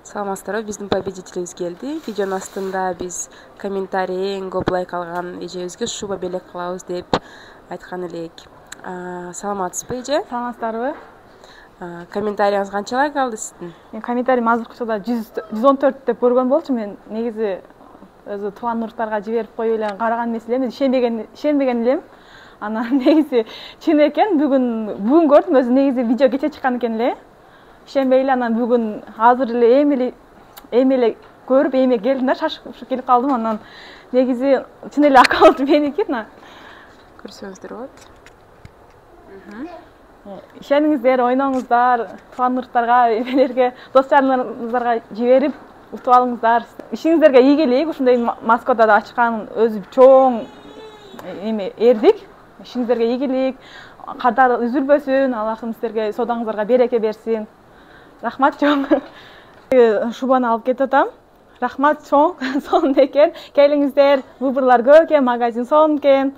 Саламатсыздарбы, биздин победителибиз келди. Видеонун астында биз комментарий эң көп лайк алган эжебизге шуба белек кылабыз деп айткан элек. Саламатсызбы эже? Саламатсыздарбы? Комментарийиңиз канча лайк алды сиздин? Мен комментарийим азыркы учурда 114 деп көргөн болчу. Мен негизи өзү тууган уруктарга жиберип коюп эле караган эмес элем, ишенбеген элем. Анан негизи чын экен, бүгүн көрдүм, өзү негизи видео кече чыккан экен эле. Ишенбей эле анан бүгүн азыр эле эми эле көрүп эми келдим да, шашып келип калдым. Анан негизи чын эле аккаунт меники. Көрсөңүздөр болот. Ишениңиздер, ойноңуздар, тууган уруктарга, эмелерге, дос жарандарыңыздарга жиберип утуп алыңыздар. Ишиңиздерге ийгилик, ушундай Москвада да ачкан өзү чоң эрдик. Ишиңиздерге ийгилик, кадар үзүлбөсүн, Аллахым сиздерге содаңыздарга береке берсин. Рахмат чоң. Шубаны алып кетип атам. Рахмат чоң, сонун экен. Келиңиздер, выборлор көп экен, магазин сонун экен.